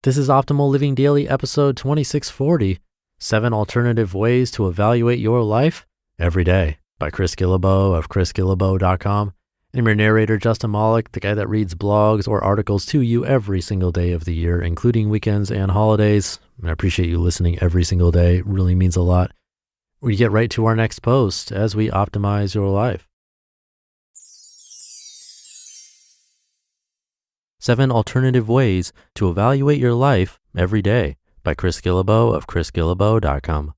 This is Optimal Living Daily episode 2640, 7 Alternative Ways to Evaluate Your Life Every Day by Chris Guillebeau of chrisguillebeau.com. I'm your narrator, Justin Malik, the guy that reads blogs or articles to you every single day of the year, including weekends and holidays. And I appreciate you listening every single day. It really means a lot. We get right to our next post as we optimize your life. 7 Alternative Ways to Evaluate Your Life Every Day by Chris Guillebeau of chrisguillebeau.com.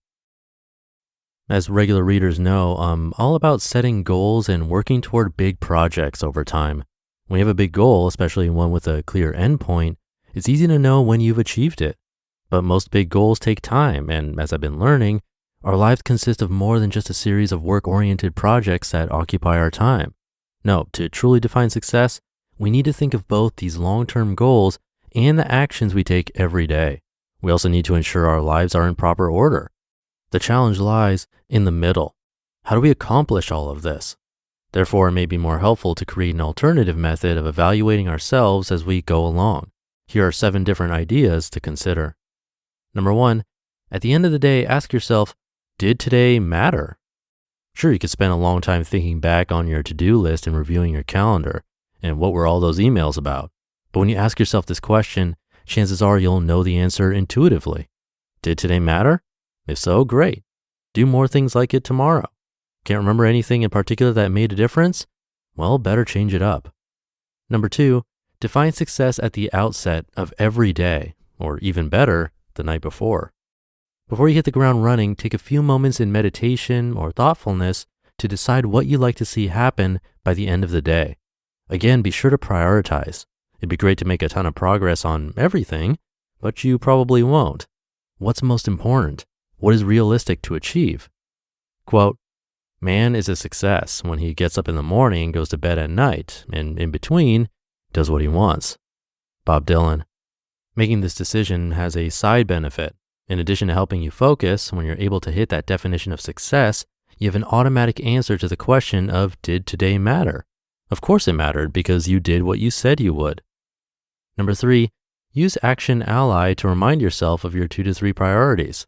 As regular readers know, I'm all about setting goals and working toward big projects over time. When you have a big goal, especially one with a clear endpoint, it's easy to know when you've achieved it. But most big goals take time, and as I've been learning, our lives consist of more than just a series of work-oriented projects that occupy our time. No, to truly define success, we need to think of both these long-term goals and the actions we take every day. We also need to ensure our lives are in proper order. The challenge lies in the middle. How do we accomplish all of this? Therefore, it may be more helpful to create an alternative method of evaluating ourselves as we go along. Here are 7 different ideas to consider. Number 1, at the end of the day, ask yourself, did today matter? Sure, you could spend a long time thinking back on your to-do list and reviewing your calendar. And what were all those emails about? But when you ask yourself this question, chances are you'll know the answer intuitively. Did today matter? If so, great. Do more things like it tomorrow. Can't remember anything in particular that made a difference? Well, better change it up. Number 2, define success at the outset of every day, or even better, the night before. Before you hit the ground running, take a few moments in meditation or thoughtfulness to decide what you'd like to see happen by the end of the day. Again, be sure to prioritize. It'd be great to make a ton of progress on everything, but you probably won't. What's most important? What is realistic to achieve? Quote, man is a success when he gets up in the morning and goes to bed at night, and in between, does what he wants. Bob Dylan. Making this decision has a side benefit. In addition to helping you focus, when you're able to hit that definition of success, you have an automatic answer to the question of, did today matter? Of course it mattered because you did what you said you would. Number 3, use Action Ally to remind yourself of your 2 to 3 priorities.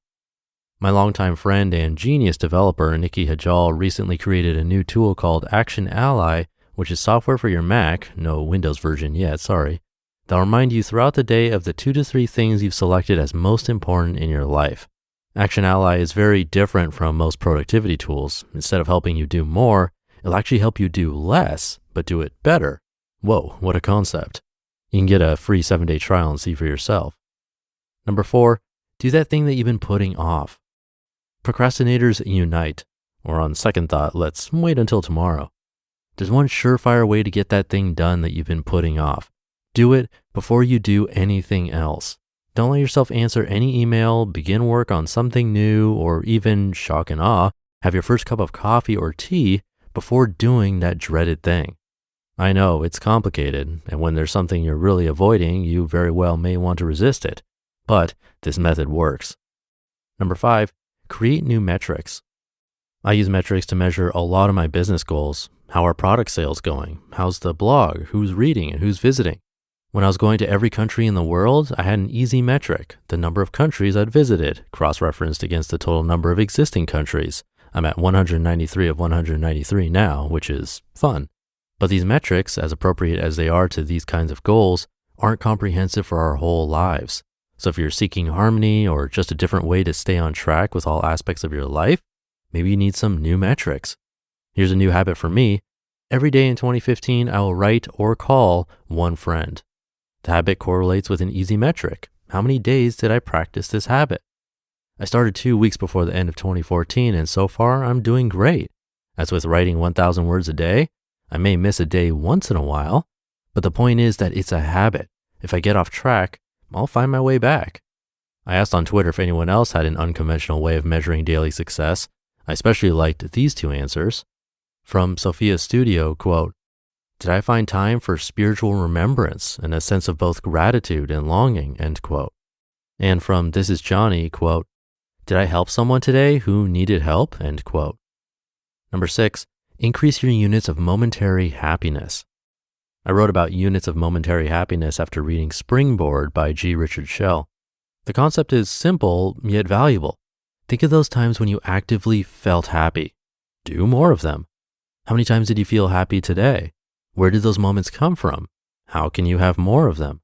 My longtime friend and genius developer, Nikki Hajal, recently created a new tool called Action Ally, which is software for your Mac, no Windows version yet, sorry, that'll remind you throughout the day of the 2 to 3 things you've selected as most important in your life. Action Ally is very different from most productivity tools. Instead of helping you do more, it'll actually help you do less, but do it better. Whoa, what a concept. You can get a free 7-day trial and see for yourself. Number 4, do that thing that you've been putting off. Procrastinators unite, or on second thought, let's wait until tomorrow. There's one surefire way to get that thing done that you've been putting off. Do it before you do anything else. Don't let yourself answer any email, begin work on something new, or even, shock and awe, have your first cup of coffee or tea before doing that dreaded thing. I know it's complicated, and when there's something you're really avoiding, you very well may want to resist it, but this method works. Number 5, create new metrics. I use metrics to measure a lot of my business goals. How are product sales going? How's the blog? Who's reading and who's visiting? When I was going to every country in the world, I had an easy metric, the number of countries I'd visited, cross-referenced against the total number of existing countries. I'm at 193 of 193 now, which is fun. But these metrics, as appropriate as they are to these kinds of goals, aren't comprehensive for our whole lives. So if you're seeking harmony or just a different way to stay on track with all aspects of your life, maybe you need some new metrics. Here's a new habit for me. Every day in 2015, I will write or call one friend. The habit correlates with an easy metric. How many days did I practice this habit? I started 2 weeks before the end of 2014, and so far I'm doing great. As with writing 1,000 words a day, I may miss a day once in a while, but the point is that it's a habit. If I get off track, I'll find my way back. I asked on Twitter if anyone else had an unconventional way of measuring daily success. I especially liked these 2 answers. From Sophia's Studio, quote, did I find time for spiritual remembrance and a sense of both gratitude and longing, end quote. And from This Is Johnny, quote, did I help someone today who needed help, end quote. Number 6, increase your units of momentary happiness. I wrote about units of momentary happiness after reading Springboard by G. Richard Schell. The concept is simple, yet valuable. Think of those times when you actively felt happy. Do more of them. How many times did you feel happy today? Where did those moments come from? How can you have more of them?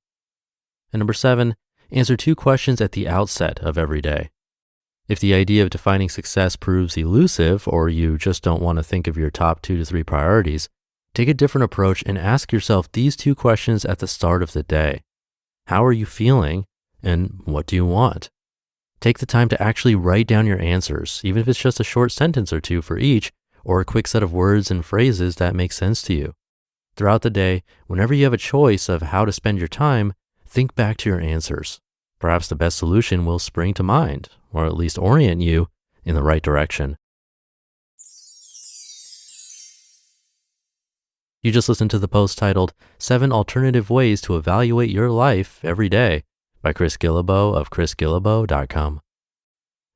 And number 7, answer 2 questions at the outset of every day. If the idea of defining success proves elusive, or you just don't want to think of your top 2 to 3 priorities, take a different approach and ask yourself these 2 questions at the start of the day. How are you feeling, and what do you want? Take the time to actually write down your answers, even if it's just a short sentence or 2 for each, or a quick set of words and phrases that make sense to you. Throughout the day, whenever you have a choice of how to spend your time, think back to your answers. Perhaps the best solution will spring to mind, or at least orient you in the right direction. You just listened to the post titled 7 Alternative Ways to Evaluate Your Life Every Day by Chris Guillebeau of chrisguillebeau.com.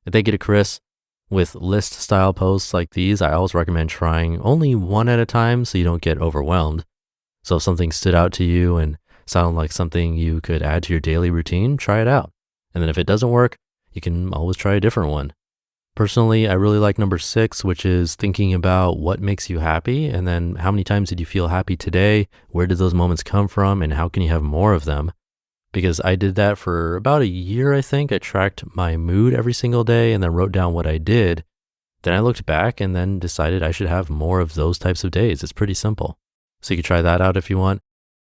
And thank you to Chris. With list-style posts like these, I always recommend trying only one at a time so you don't get overwhelmed. So if something stood out to you and sounded like something you could add to your daily routine, try it out. And then if it doesn't work, you can always try a different one. Personally, I really like number 6, which is thinking about what makes you happy, and then how many times did you feel happy today? Where did those moments come from, and how can you have more of them? Because I did that for about a year, I think. I tracked my mood every single day and then wrote down what I did. Then I looked back and then decided I should have more of those types of days. It's pretty simple. So you can try that out if you want.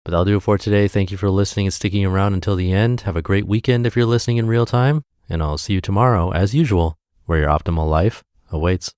But that'll do it for today. Thank you for listening and sticking around until the end. Have a great weekend if you're listening in real time. And I'll see you tomorrow, as usual, where your optimal life awaits.